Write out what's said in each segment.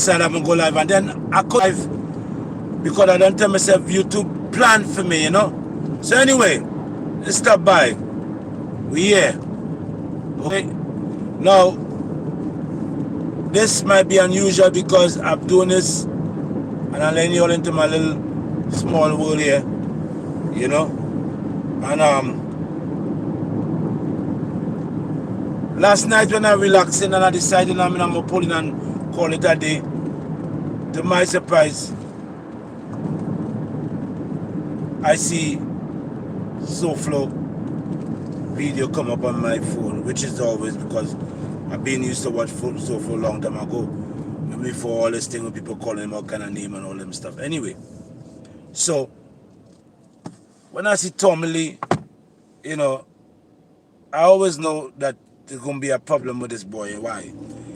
decided I'm gonna go live, and then I could live because I don't tell myself YouTube planned for me, you know. So anyway, let's stop by. We here. Okay. Now this might be unusual because I'm doing this and I'm letting you all into my little small world here, you know. And last night when I relaxing and I decided I'm gonna pull in and call it a day, to my surprise, I see SoFlo video come up on my phone, which is always because I've been used to watch SoFlo a long time ago, before all this thing with people calling him all kind of name and all them stuff. Anyway, so when I see Tommy Lee, you know, I always know that there's gonna be a problem with this boy. Why?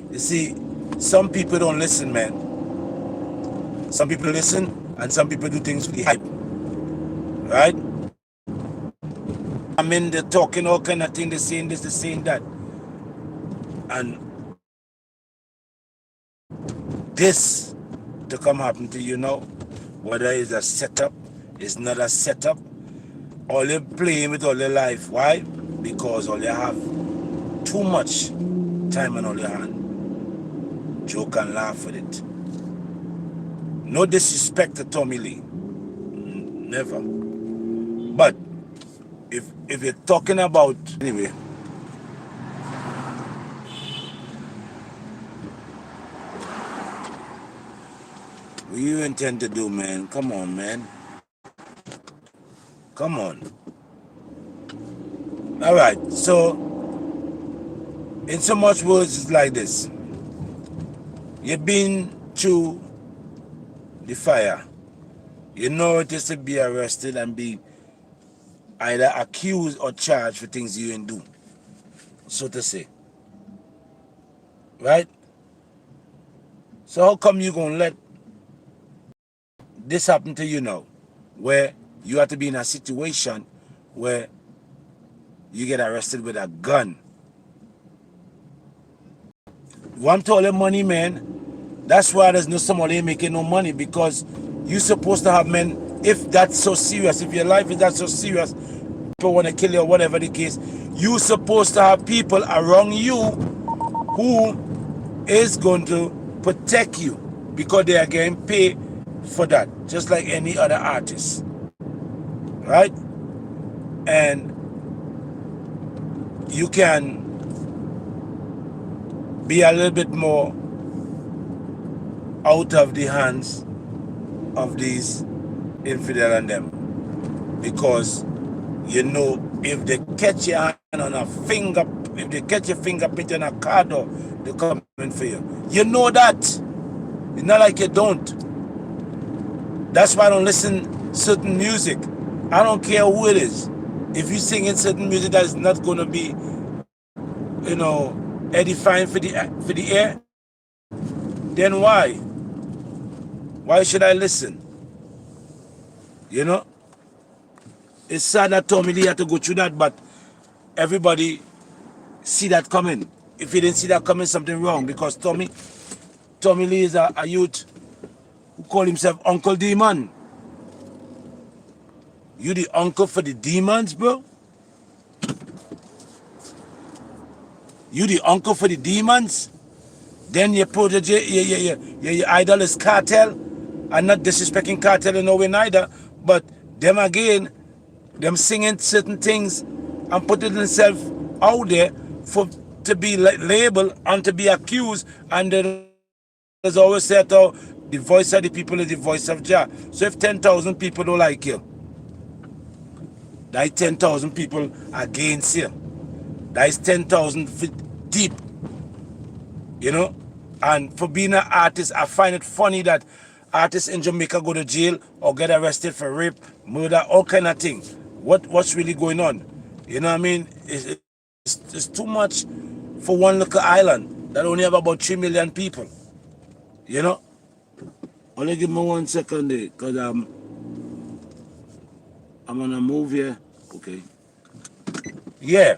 You see, some people don't listen, man. Some people listen and some people do things for the hype. Right? I mean, they're talking all kind of things, they're saying this, they're saying that. And this to come happen to you now, whether it's a setup, it's not a setup, all you're playing with all your life. Why? Because all you have too much time on all your hand. Joke and laugh with it. No disrespect to Tommy Lee. Never. But if you're talking about anyway, what you intend to do, man? Come on, man. Come on. All right. So, in so much words, it's like this. You've been through the fire. You know it is to be arrested and be either accused or charged for things you didn't do, so to say. Right? So how come you gonna let this happen to you now, where you have to be in a situation where you get arrested with a gun? You want all the money, man? That's why there's no somebody making no money, because you're supposed to have men. If that's so serious, if your life is that so serious, people want to kill you or whatever the case, you're supposed to have people around you who is going to protect you, because they are getting paid for that, just like any other artist, right? And you can be a little bit more out of the hands of these infidel and them, because you know if they catch your hand on a finger, if they catch your fingerprint on a car door, they're coming for you. You know that. It's not like you don't. That's why I don't listen certain music. I don't care who it is. If you singing certain music that is not going to be, you know, edifying for the air, then why? Why should I listen? You know? It's sad that Tommy Lee had to go through that, but everybody see that coming. If you didn't see that coming, something wrong, because Tommy Lee is a youth who call himself Uncle Demon. You the uncle for the demons, bro? You the uncle for the demons? Then your protege, your idol is Cartel. I'm not disrespecting Cartel in no way neither, but them again, them singing certain things and putting themselves out there to be labeled and to be accused, and there's always said, oh, the voice of the people is the voice of Jah. So if 10,000 people don't like you, that 10,000 people against you. That is 10,000 feet deep, you know. And for being an artist, I find it funny that artists in Jamaica go to jail or get arrested for rape, murder, all kind of things. What's really going on? You know what I mean? It's too much for one little island that only have about 3 million people. You know? Only give me 1 second there, because I'm on a move here. Okay. Yeah.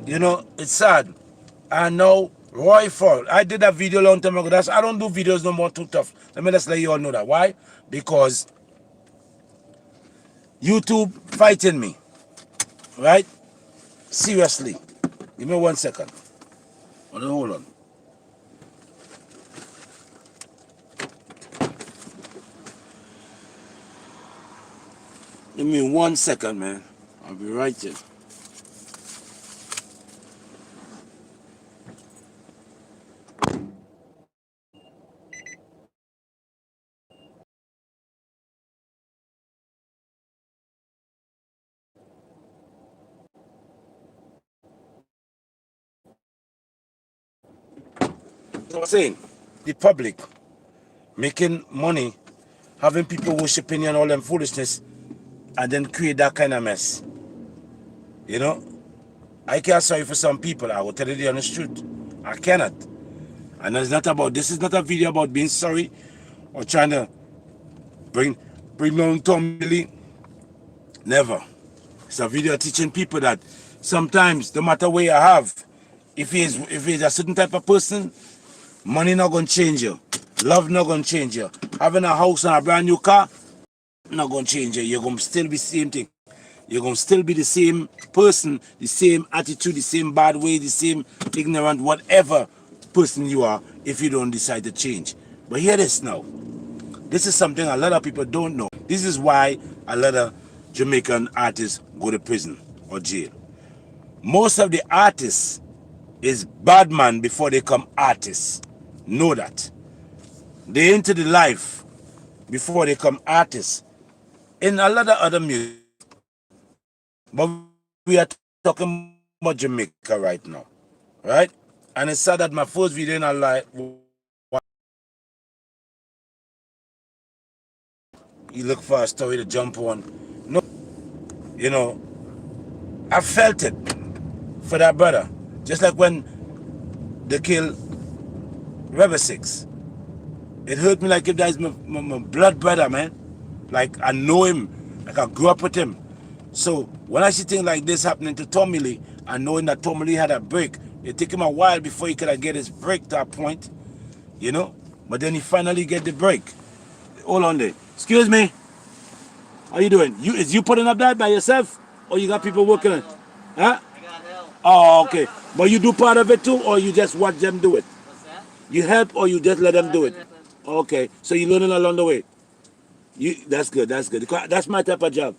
You know, it's sad. I know Roy Fall. I did that video a long time ago. I don't do videos no more too tough. Let me just let you all know that. Why? Because YouTube fighting me. Right? Seriously. Give me 1 second. Hold on. Give me 1 second, man. I'll be right there. So I'm saying, the public making money, having people worshiping you and all them foolishness, and then create that kind of mess. You know? I can't sorry for some people. I will tell you the honest truth. I cannot. And it's not about, this is not a video about being sorry or trying to bring down Tom Lee. Never. It's a video teaching people that sometimes, no matter where you have, if he's a certain type of person, money not gonna change you. Love not gonna change you. Having a house and a brand new car not gonna change you. You're gonna still be the same thing. You're gonna still be the same person, the same attitude, the same bad way, the same ignorant, whatever person you are if you don't decide to change. But hear this now. This is something a lot of people don't know. This is why a lot of Jamaican artists go to prison or jail. Most of the artists is bad man before they come artists. Know that. They into the life before they come artists. In a lot of other music, but we are talking about Jamaica right now, right? And it's sad that my first video in a life, you look for a story to jump on. No, you know, I felt it for that brother. Just like when they killed Rebel Six. It hurt me like if that is my blood brother, man. Like I know him, like I grew up with him. So when I see things like this happening to Tommy Lee, and knowing that Tommy Lee had a break, it took him a while before he could get his break to that point, you know? But then he finally get the break. Hold on there. Excuse me. How you doing? Is you putting up that by yourself? Or you got people working on it? Huh? I got help. Oh, okay. But you do part of it too, or you just watch them do it? What's that? You help or you just let them do it? Okay. So you learning along the way? That's good, that's good. That's my type of job.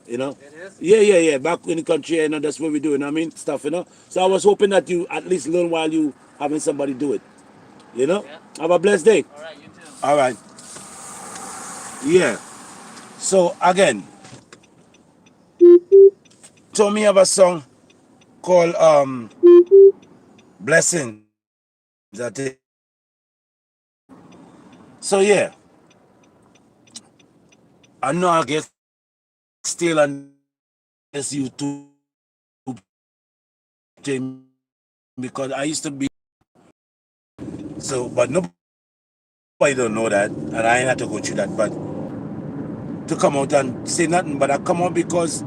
You know? It is? Yeah. Back in the country, you know, that's what we do, you know what I mean? Stuff, you know? So I was hoping that you at least learn while you having somebody do it. You know? Yeah. Have a blessed day. All right, you too. All right. Yeah. So again, Tommy have a song called Blessing. That it. So yeah. I know I get still on this YouTube thing because I used to be so, but nobody don't know that, and I ain't have to go through that. But to come out and say nothing, but I come out because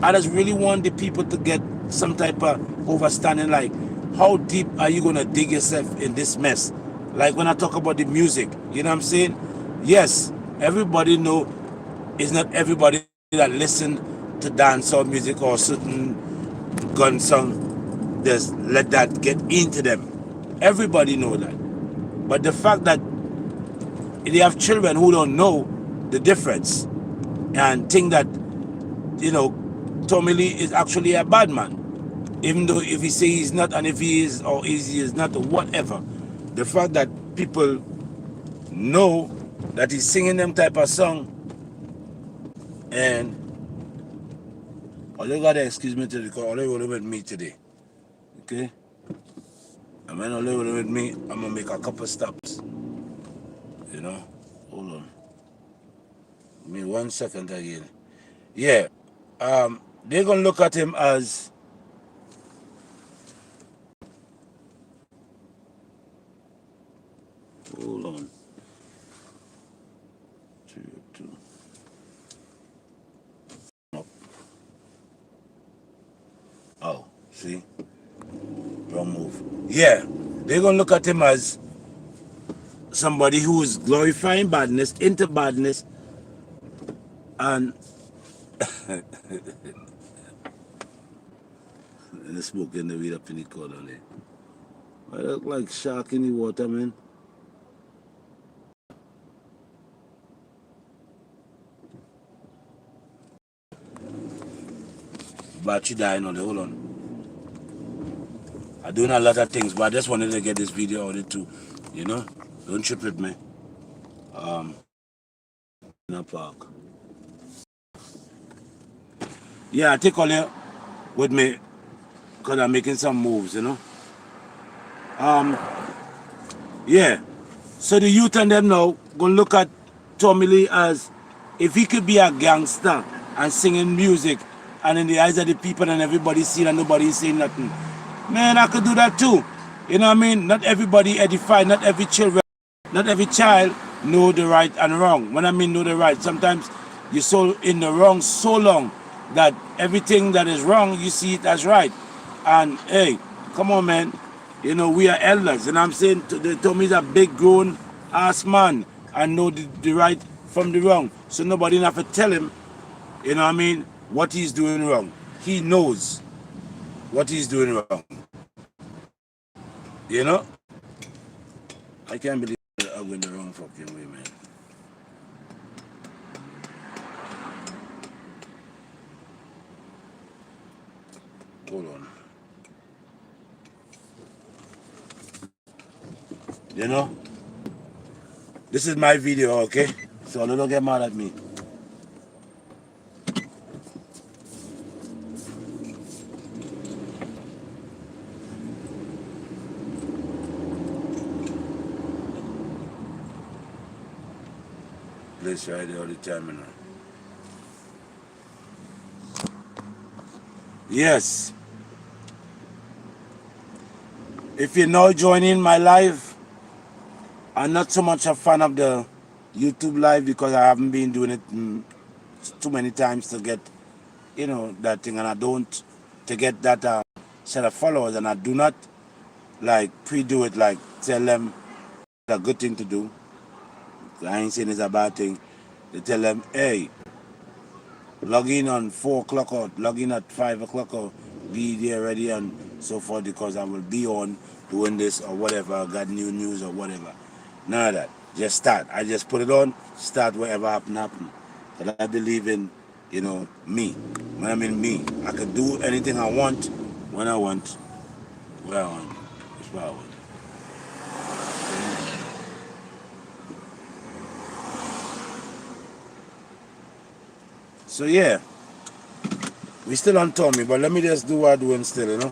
I just really want the people to get some type of understanding, like how deep are you gonna dig yourself in this mess? Like when I talk about the music, you know what I'm saying? Yes, everybody know it's not everybody that listen to dancehall music or certain gun song, just let that get into them. Everybody know that. But the fact that they have children who don't know the difference and think that, you know, Tommy Lee is actually a bad man. Even though if he say he's not, and if he is or he is not or whatever, the fact that people know that he's singing them type of song, and all you gotta excuse me today because all you will with me today. Okay? And when all you will with me, I'm gonna make a couple stops. You know? Hold on. Give me 1 second again. Yeah. They're gonna look at him as hold on. Two. Oh, see? Wrong move. Yeah. they're gonna look at him as somebody who's glorifying badness, into badness, and the smoke in the weed up in the corner there. I look like shark in the water, man. Battery dying on the hold on. I'm doing a lot of things, but I just wanted to get this video out too. You know? Don't trip with me. In a park. Yeah, I take all you with me because I'm making some moves, you know. Yeah. So the youth and them now gonna look at Tommy Lee as if he could be a gangster and singing music and in the eyes of the people and everybody seeing and nobody saying nothing. Man, I could do that too. You know what I mean? Not everybody edified, not every child know the right and wrong. When I mean know the right, sometimes you're so in the wrong so long that everything that is wrong, you see it as right. And hey, come on, man. You know, we are elders. And I'm saying, they told me he's a big grown ass man and know the right from the wrong. So nobody have to tell him, you know what I mean, what he's doing wrong. He knows what he's doing wrong. You know? I can't believe I'm going the wrong fucking way, man. Hold on. You know? This is my video, okay? So don't get mad at me. Place right there all the time, you know. Yes. If you're now joining my live, I'm not so much a fan of the YouTube live because I haven't been doing it too many times to get, you know, that thing, and I don't to get that set of followers, and I do not like pre-do it, like tell them it's a good thing to do. I ain't saying it's a bad thing. They tell them, hey, log in on 4 o'clock or log in at 5 o'clock or be there ready and so forth because I will be on doing this or whatever, got new news or whatever. None of that. Just start. I just put it on, start whatever happen. But I believe in, you know, me. When I mean me, I can do anything I want, when I want, where I want, where I want. So yeah, we still on Tommy, but let me just do what I'm doing still, you know.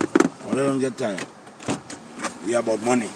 I don't get tired. We about money.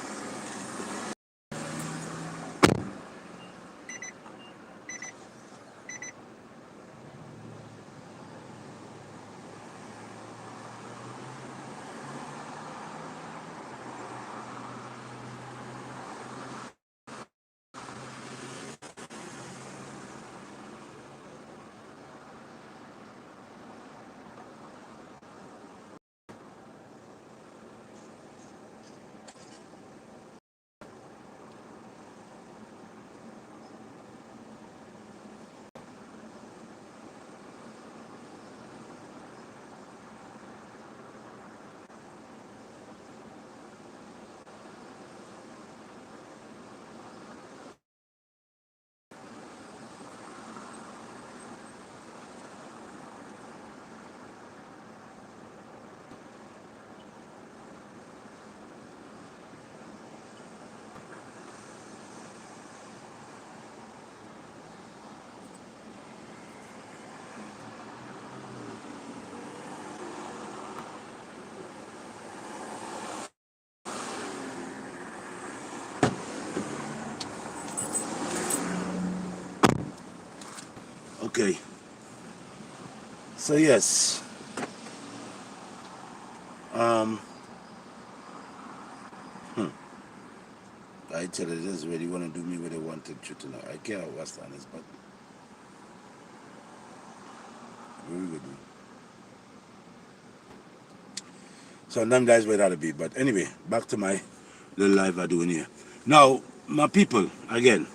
Okay. So yes. Um I tell you this really wanna do me what they wanted to know. I care what's honest, but very good. So them guys where that'll be. But anyway, back to my the live are doing here. Now, my people, again,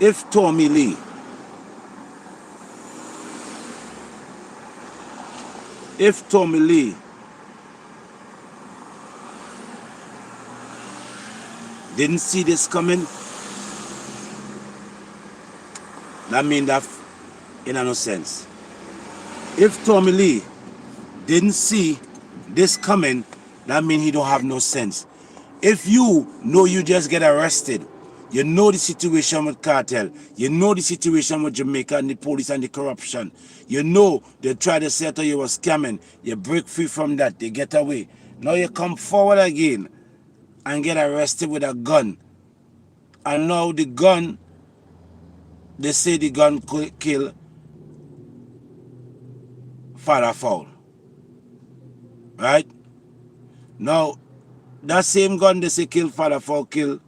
if Tommy Lee didn't see this coming, that means that in no sense. If Tommy Lee didn't see this coming, that means he don't have no sense. If you know you just get arrested, you know the situation with cartel, you know the situation with Jamaica and the police and the corruption, you know they try to say to you were scamming, you break free from that, they get away. Now you come forward again and get arrested with a gun. And now the gun, they say the gun could kill Father Fowl. Right? Now, that same gun they say kill Father Fowl, kill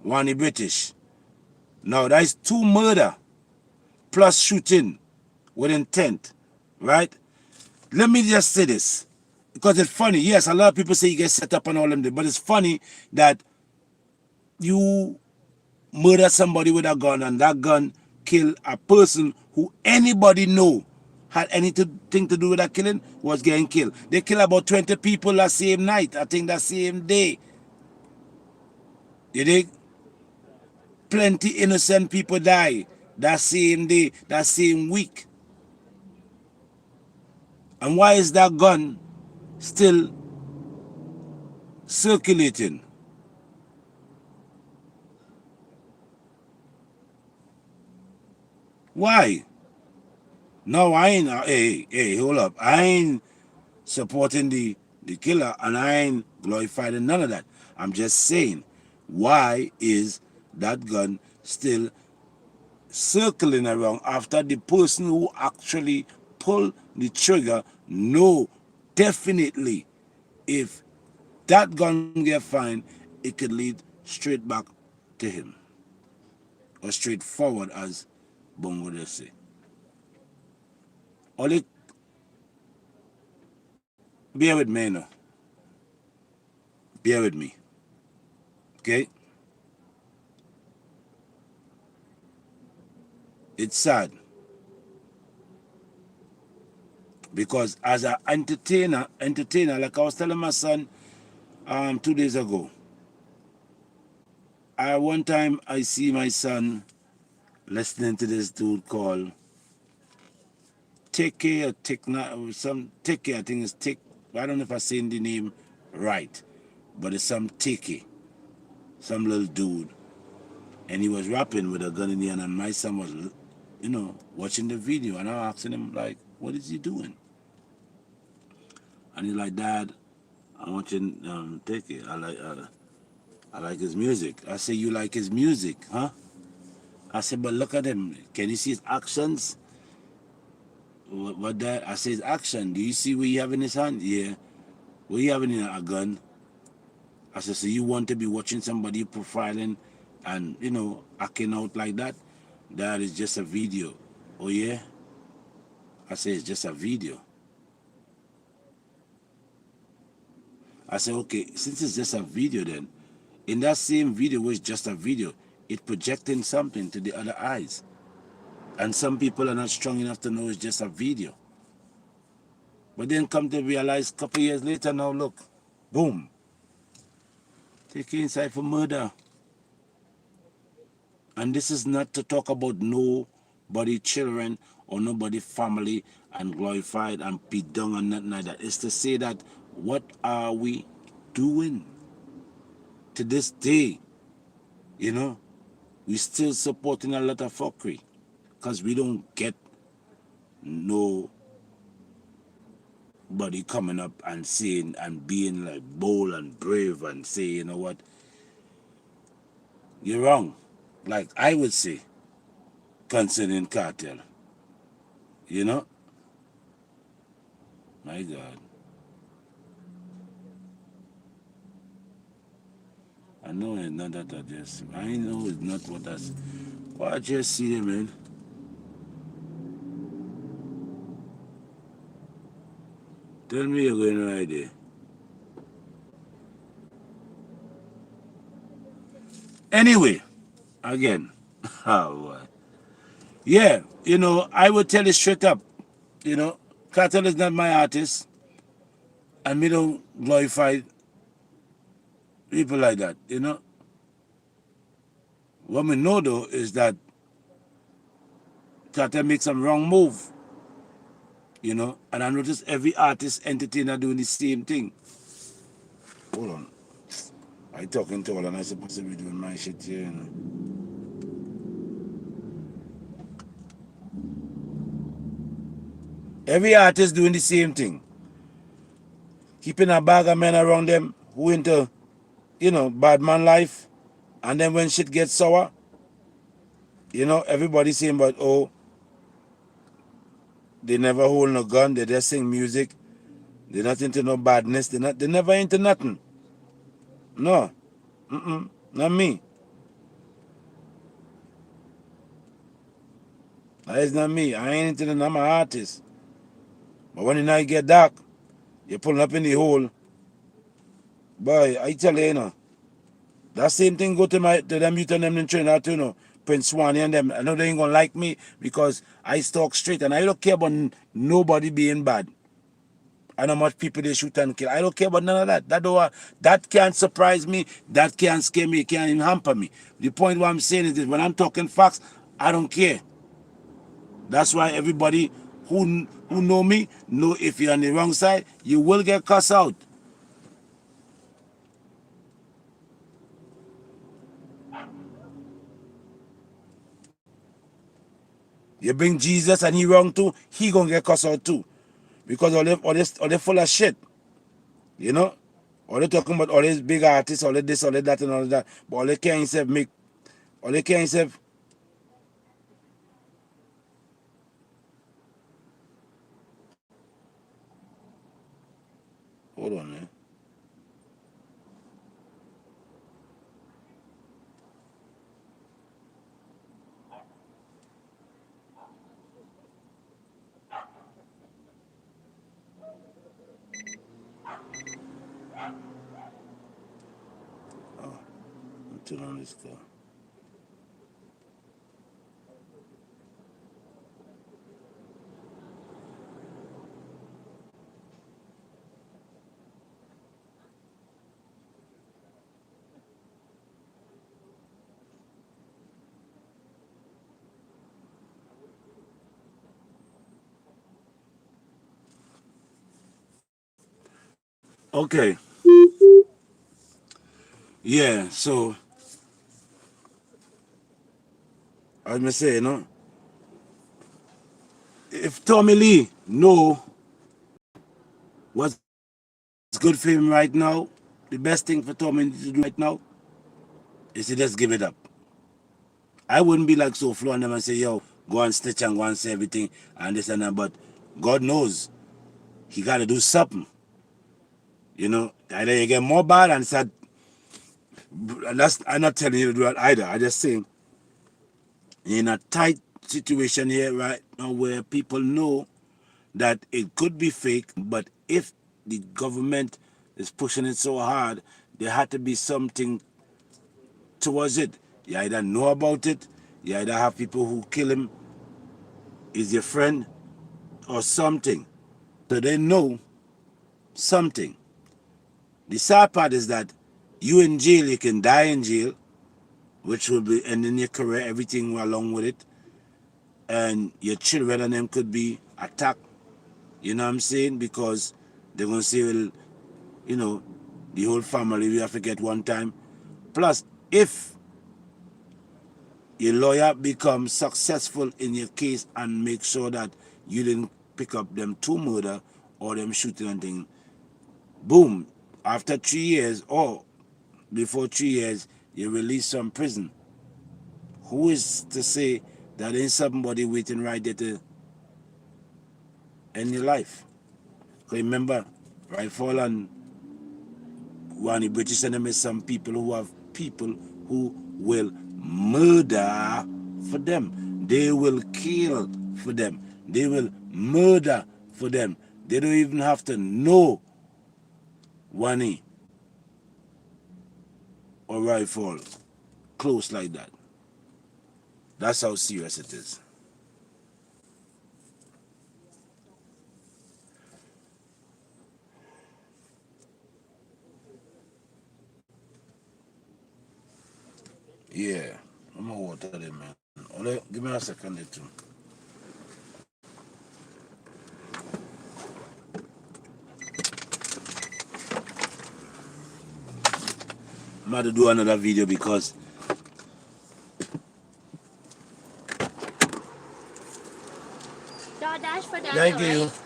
one the British. Now, that is 2 murder plus shooting with intent. Right? Let me just say this. Because it's funny. Yes, a lot of people say you get set up and all them, but it's funny that you murder somebody with a gun and that gun kill a person who anybody know had anything to do with that killing was getting killed. They kill about 20 people that same night, I think that same day. You dig? Plenty innocent people die that same day, that same week. And why is that gun still circulating? Why? No, I ain't, hey, hold up. I ain't supporting the killer and I ain't glorifying none of that. I'm just saying, why is that gun still circling around after the person who actually pulled the trigger know definitely if that gun get fined, it could lead straight back to him. Or straight forward, as Bongo would say. Only bear with me now. Bear with me. Okay? It's sad. Because as an entertainer, like I was telling my son 2 days ago, one time I see my son listening to this dude called Teke or Tikna, some Teke, I think it's Tik. I don't know if I'm saying the name right, but it's some Teke, some little dude. And he was rapping with a gun in the hand, and my son was, watching the video, and I asking him, like, what is he doing? And he's like, Dad, I'm watching Teke. I like his music. I say, you like his music, huh? I said, but look at him. Can you see his actions? What that? I say, his action. Do you see what he have in his hand? Yeah. What he having in a gun? I said, so you want to be watching somebody profiling and, acting out like that? That is just a video. Oh, yeah? I say, it's just a video. I said, okay, since it's just a video then, in that same video was just a video, it's projecting something to the other eyes. And some people are not strong enough to know it's just a video. But then come to realize a couple years later now, look, boom. Take you inside for murder. And this is not to talk about nobody children or nobody family and glorified and beat down and nothing like that. It's to say that what are we doing to this day? We still supporting a lot of fuckery because we don't get nobody coming up and saying and being like bold and brave and say, you know what, you're wrong. Like I would say concerning cartel. My God. I know it's not that I just, I know it's not what I, what I just see them, man. Tell me you're going right there. Anyway, again, oh boy. Yeah, you know, I would tell you straight up, you know, Cartel is not my artist, and me don't glorify people like that, you know. What we know though is that Cartel make some wrong move, you know, and I notice every artist entertainer doing the same thing. Hold on. I talking to all and I supposed to be doing my shit here, you know. Every artist doing the same thing. Keeping a bag of men around them who into, you know, bad man life. And then when shit gets sour, you know, everybody saying about, oh, they never hold no gun, they just sing music. They're not into no badness. They never into nothing. No. Not me. That is not me. I ain't into the I'm an artist. But when the night get dark, you're pulling up in the hole. Boy, I tell you, you know, that same thing go to them youth and them in Trinidad too, you know. Prince Swanee and them. I know they ain't gonna like me because I talk straight and I don't care about nobody being bad. I know how much people they shoot and kill. I don't care about none of that. That can't surprise me. That can't scare me. It can't even hamper me. The point what I'm saying is that when I'm talking facts, I don't care. That's why everybody who know me know if you're on the wrong side, you will get cussed out. You bring Jesus and he wrong too, he gonna get cussed out too. Because all they full of shit. You know? All they talking about all these big artists, all of this, all of that, and all of that. But all they can himself make, all they can himself, hold on, man. Turn on this car. Okay. Yeah, so as I say, you know, if Tommy Lee know what's good for him right now, the best thing for Tommy to do right now is to just give it up. I wouldn't be like so flow on them and say, yo, go and stitch and go and say everything and this and that, but God knows he gotta do something. You know, either you get more bad and start that's I'm not telling you to do that either. I just saying in a tight situation here right now where people know that it could be fake, but if the government is pushing it so hard, there had to be something towards it. You either know about it, you either have people who kill him, is your friend, or something. So they know something. The sad part is that you in jail, you can die in jail, which will be ending your career, everything along with it. And your children and them could be attacked, you know what I'm saying? Because they're going to say, well, you know, the whole family we have to get one time. Plus, if your lawyer becomes successful in your case and make sure that you didn't pick up them two murder or them shooting and thing, boom, after 3 years or before 3 years, you release from prison. Who is to say that ain't somebody waiting right there to end your life? Because remember, Rifle and one of the British enemies, some people who have people who will murder for them. They will kill for them. They will murder for them. They don't even have to know Wani or Rifle. close like that. That's how serious it is. Yeah. I'm gonna water them, man. Give me a second or two. I'm going to do another video because DoorDash for Daniel, thank you. right?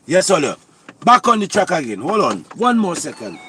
Yes, Olo. Back on the track again. Hold on. One more second.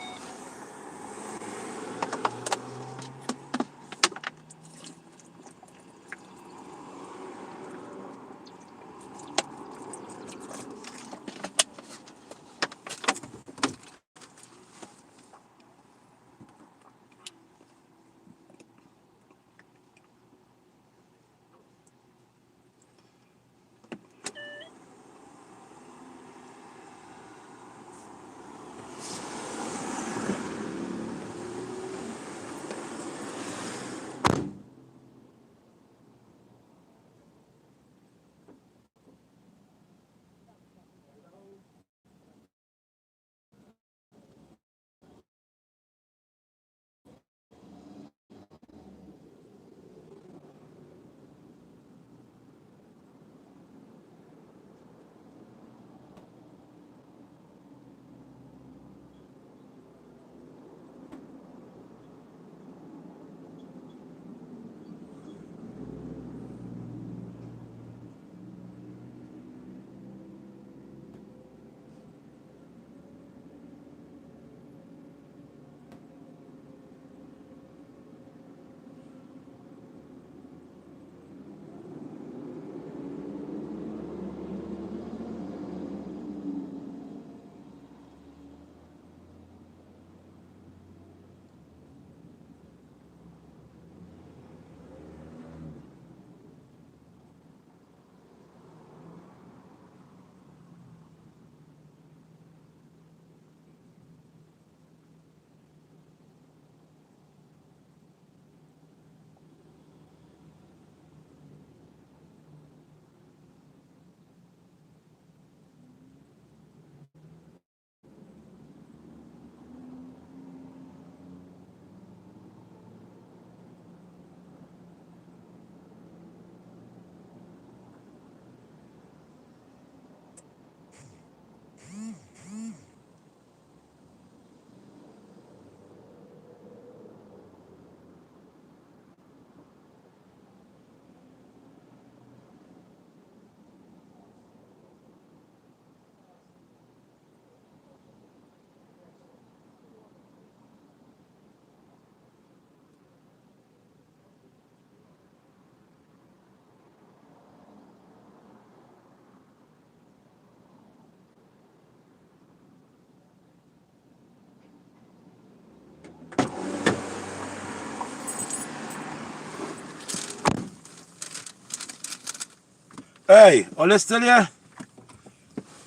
Hey, Olo still here?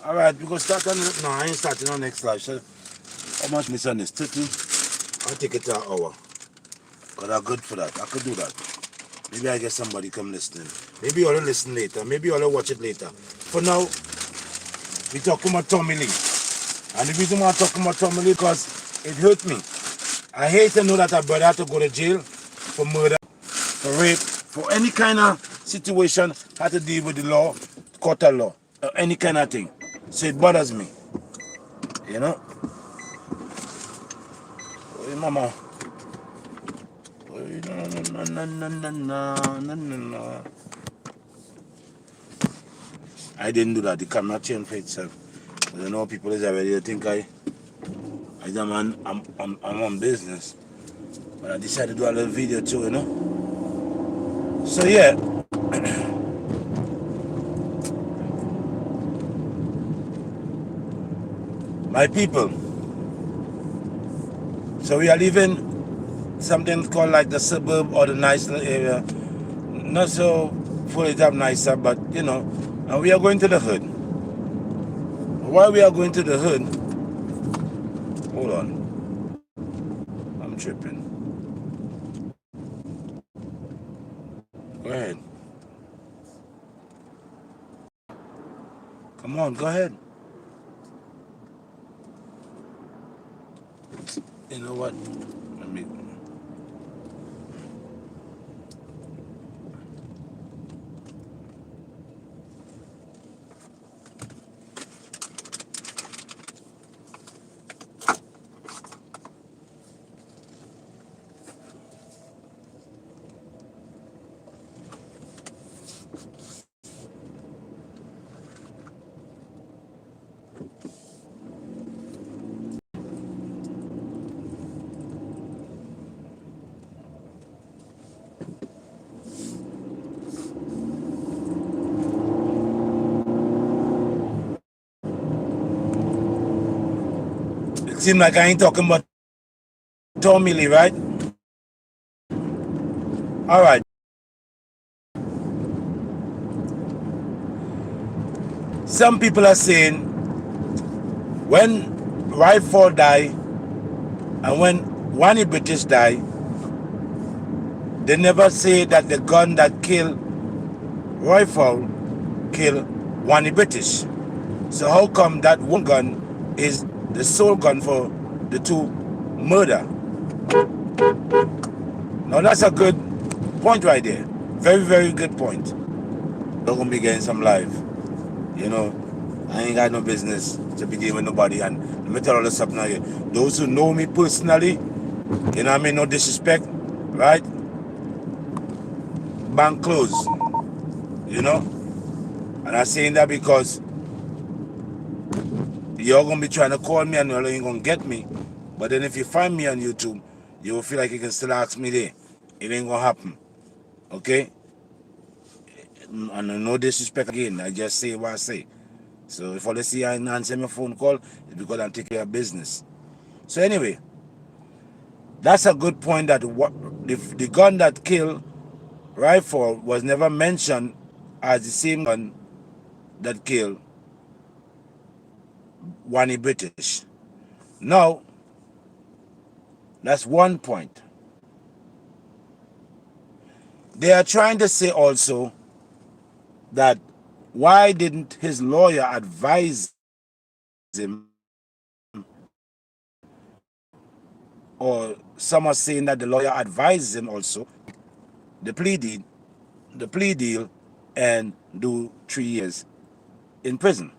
Alright, we go start on no, I ain't starting on next live. So how much miss on this? 30? I'll take it to an hour. Because I'm good for that. I could do that. Maybe I get somebody come listening. Maybe you'll listen later. Maybe you'll watch it later. For now, we talking about Tommy Lee. And the reason why I'm talking about Tommy Lee because it hurt me. I hate to know that a brother had to go to jail for murder, for rape, for any kind of situation had to deal with the law, court of law, or any kind of thing. So it bothers me. You know? Hey, mama. No, no, no, no, no, no, no, no, no. I didn't do that. The camera changed for itself. I don't know people is already think I'm on business. But I decided to do a little video too, you know. So yeah, my people. So we are leaving something called like the suburb or the nice area. Not so fully that nicer, but you know, and we are going to the hood. While we are going to the hood, hold on, I'm tripping. Go ahead. Come on, go ahead. You know what? Let me. It seems like I ain't talking about Tommy Lee, right? All right. Some people are saying when Rifle died and when Wani British died, they never say that the gun that killed Rifle killed Wani British. So how come that one gun is the sole gun for the two murder? Now that's a good point right there. Very, very good point. We're gonna be getting some live. You know, I ain't got no business to be dealing with nobody. And let me tell you something here. Those who know me personally, you know what I mean, no disrespect, right? Bank closed, you know? And I'm saying that because you're gonna be trying to call me and you ain't gonna get me. But then if you find me on YouTube, you will feel like you can still ask me there. It ain't gonna happen. Okay? And no disrespect again. I just say what I say. So if I see I answer my phone call, it's because I'm taking care of business. So anyway, that's a good point that the gun that killed Rifle was never mentioned as the same gun that killed Wani British. Now, that's one point. They are trying to say also that why didn't his lawyer advise him, or some are saying that the lawyer advised him also the plea deal and do 3 years in prison.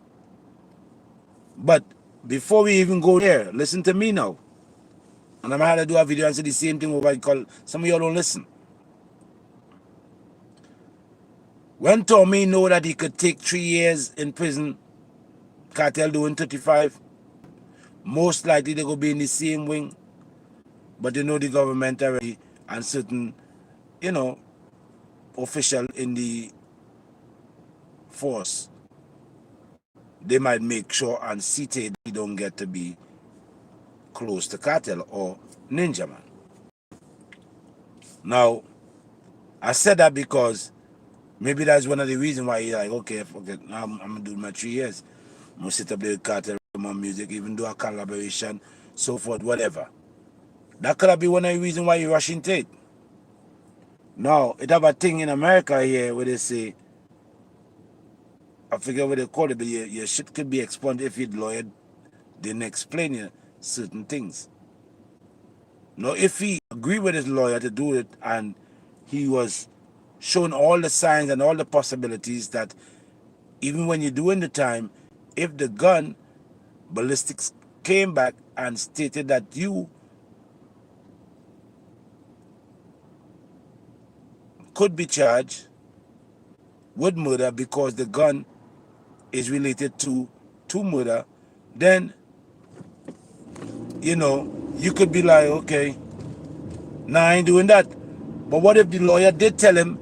But before we even go there, listen to me now. And I'm going to do a video and say the same thing over call. Some of y'all don't listen. When Tommy know that he could take 3 years in prison, Cartel doing 35, most likely they go be in the same wing. But they know the government already and certain, you know, official in the force. They might make sure and see that he don't get to be close to Cartel or Ninja Man. Now, I said that because maybe that's one of the reasons why he's like, okay, forget, I'm going to do my 3 years. I'm going to sit up there with Cartel, my music, even do a collaboration, so forth, whatever. That could have been one of the reasons why you rushing Tate. Now, it have a thing in America here where they say, I forget what they call it, but your shit could be expunged if your lawyer didn't explain you certain things. Now, if he agreed with his lawyer to do it and he was shown all the signs and all the possibilities that even when you're doing the time, if the gun ballistics came back and stated that you could be charged with murder because the gun is related to murder, then, you know, you could be like, okay, Nah, I ain't doing that. But what if the lawyer did tell him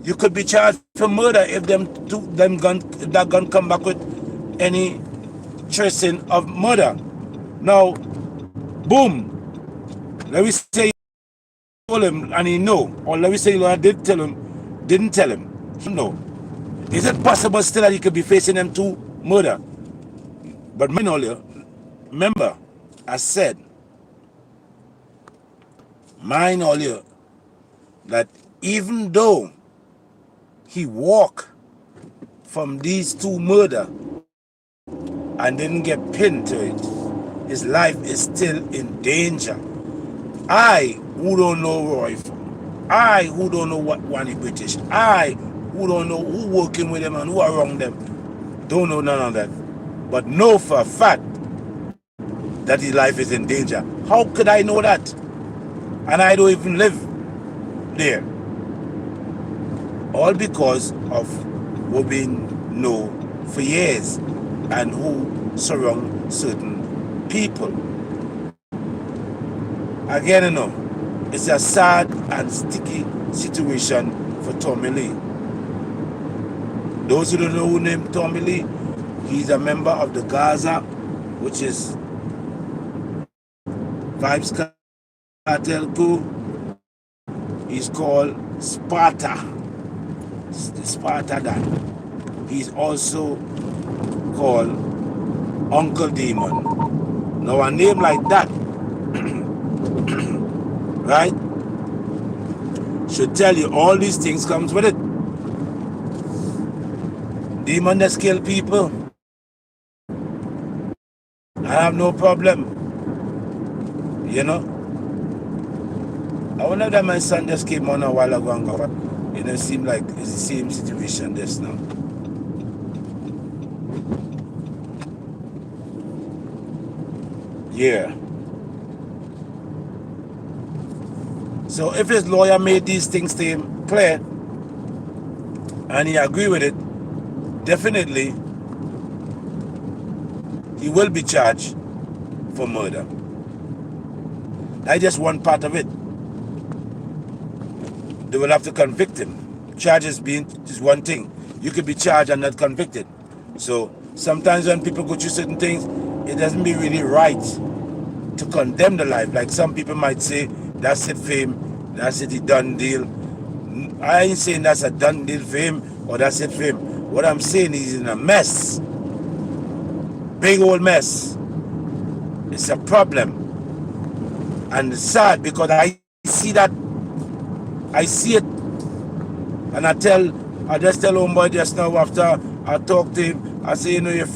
you could be charged for murder if that gun come back with any tracing of murder? Now, boom. Let me say you told him and he know, or let me say the lawyer didn't tell him. No. Is it possible still that he could be facing them two murder? But remember, I said, mine earlier, that even though he walked from these two murder and didn't get pinned to it, his life is still in danger. I, who don't know Roy, I, who don't know what Wani British, I, who don't know who working with them and who around them, don't know none of that, but know for a fact that his life is in danger. How could I know that? And I don't even live there. All because of what we know for years and who surround certain people. Again, you know, it's a sad and sticky situation for Tommy Lee. Those who don't know who named Tommy Lee, he's a member of the Gaza, which is Vybz Kartel crew. He's called Sparta. Sparta Dan. He's also called Uncle Demon. Now a name like that, right, should tell you all these things comes with it. Demon that kill people, I have no problem. You know, I wonder that my son just came on a while ago and got, you know, it seemed like it's the same situation this now. Yeah. So if his lawyer made these things to him clear and he agree with it, definitely he will be charged for murder. That's just one part of it. They will have to convict him. Charges being is one thing. You could be charged and not convicted. So sometimes when people go through certain things, it doesn't be really right to condemn the life. Like some people might say, that's it for him, that's it, he done deal. I ain't saying that's a done deal for him or that's it for him. What I'm saying is he's in a mess. Big old mess. It's a problem. And it's sad because I see that. I see it. And I just tell homeboy just now after I talk to him, I say, you know, your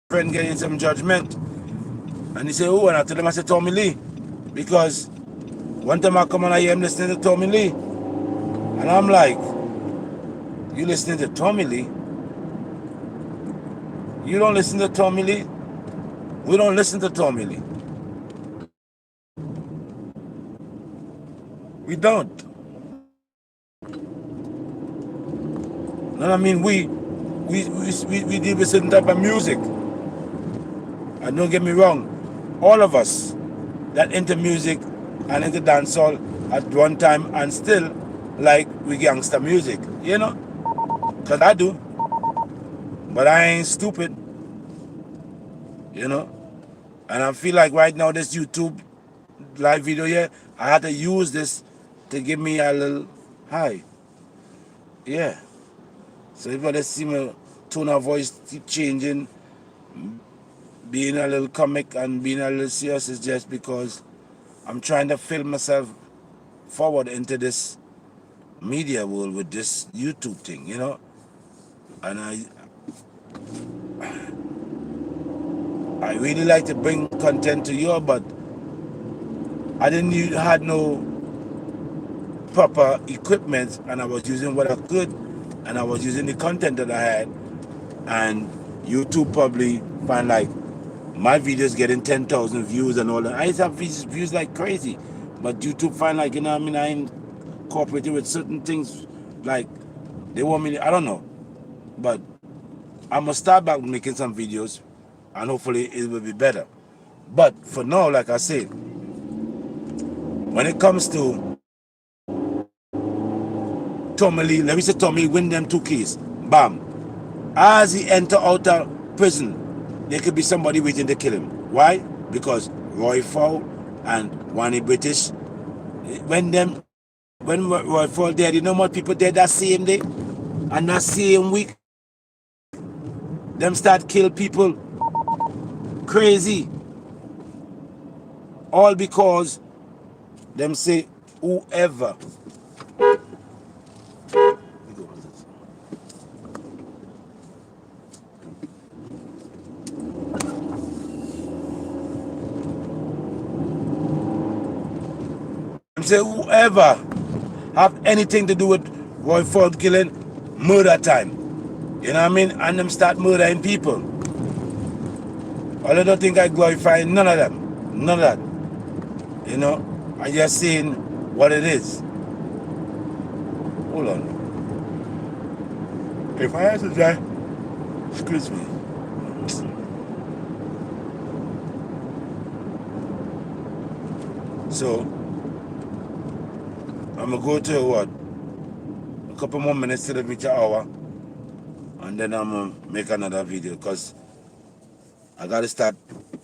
friend getting some judgment. And he said, oh, and I tell him, I said, Tommy Lee. Because one time I come and I hear him listening to Tommy Lee. And I'm like, you listening to Tommy Lee? You don't listen to Tommy Lee? We don't listen to Tommy Lee. We don't. And I mean, we deal with certain type of music. And don't get me wrong, all of us that into music and into dancehall at one time and still like we gangster music, you know? Because I do. But I ain't stupid, you know? And I feel like right now this YouTube live video here, I had to use this to give me a little high. Yeah. So if you see my tone of voice keep changing, being a little comic and being a little serious, is just because I'm trying to film myself forward into this media world with this YouTube thing, you know? And I really like to bring content to you, but I had no proper equipment, and I was using what I could, and I was using the content that I had, and YouTube probably find like my videos getting 10,000 views and all that. I used to have views like crazy, but YouTube find like, you know what I mean, I ain't cooperating with certain things, like they want me to, I don't know, but I'm gonna start back making some videos and hopefully it will be better. But for now, like I said, when it comes to Tommy Lee, let me say Tommy win them 2 keys. Bam. As he enter out of prison, there could be somebody waiting to kill him. Why? Because Roy Fowl and Wani British, when Roy Fowl dead, you know what people dead that same day? And that same week, them start kill people crazy. All because them say whoever. Them say whoever have anything to do with Roy Ford killing, murder time. You know what I mean? And them start murdering people. I don't think I glorify none of them. None of that. You know, I'm just saying what it is. Hold on. If I had to try, excuse me. So, I'm going to go to what? A couple more minutes till the reach an hour. And then I'm going to make another video because I got to start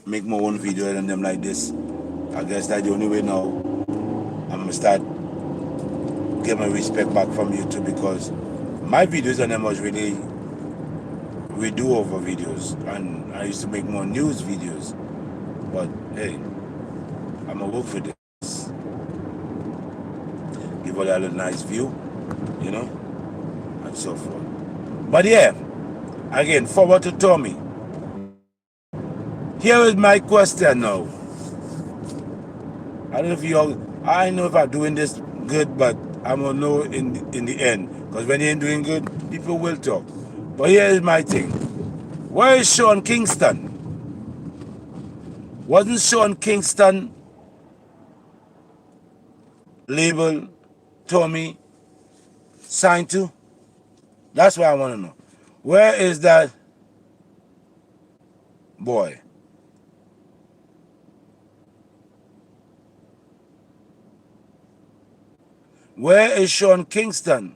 make my own video and them like this. I guess that's the only way now I'm going to start get my respect back from YouTube, because my videos on them was really redo over videos, and I used to make more news videos. But hey, I'm going to work for this. Give all a little nice view, you know, and so forth. But yeah, again, forward to Tommy. Here is my question now. I don't know if I'm doing this good, but I'm gonna know in the end. Because when you ain't doing good, people will talk. But here is my thing. Where is Sean Kingston? Wasn't Sean Kingston labeled Tommy signed to? That's what I want to know. Where is that boy? Where is Sean Kingston?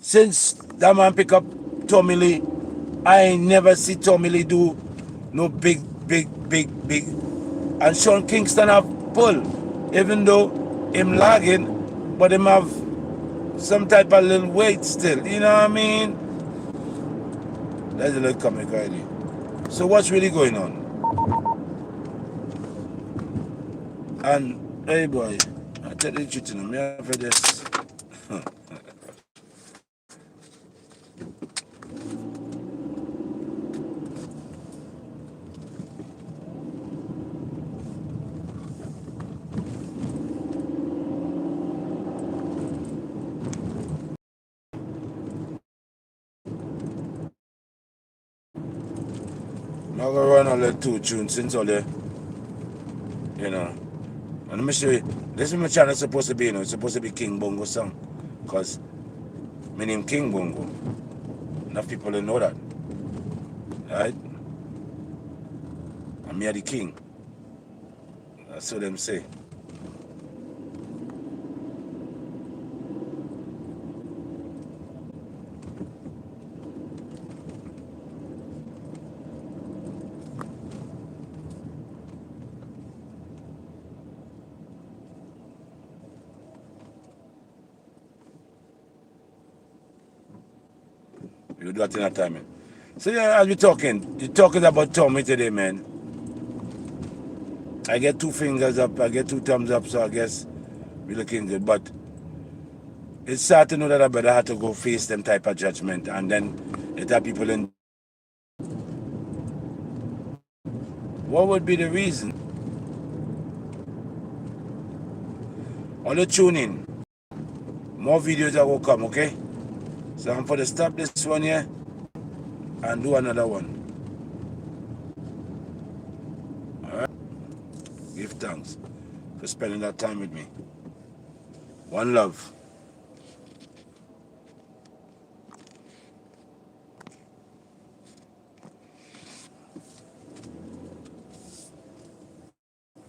Since that man pick up Tommy Lee, I ain't never see Tommy Lee do no big. And Sean Kingston have pull, even though him lagging, but him have some type of little weight still. You know what I mean? That's a little comic idea. So what's really going on? And hey boy, I tell you the truth, you know, me have this. I'm gonna run all the 2 tunes since all the, you know. And let me show you. This is my channel supposed to be, you know. It's supposed to be King Bongo song. Because my name King Bongo. Enough people don't know that. Right? And me are the king. That's what them say. You do that in a time. So yeah, as we're talking about Tommy today, man. I get 2 fingers up, I get 2 thumbs up, so I guess we're looking good. But it's sad to know that I better have to go face them type of judgment, and then it have people in. What would be the reason? On the tune in. More videos that will come, okay? So I'm for to stop this one here and do another one. Alright? Give thanks for spending that time with me. One love.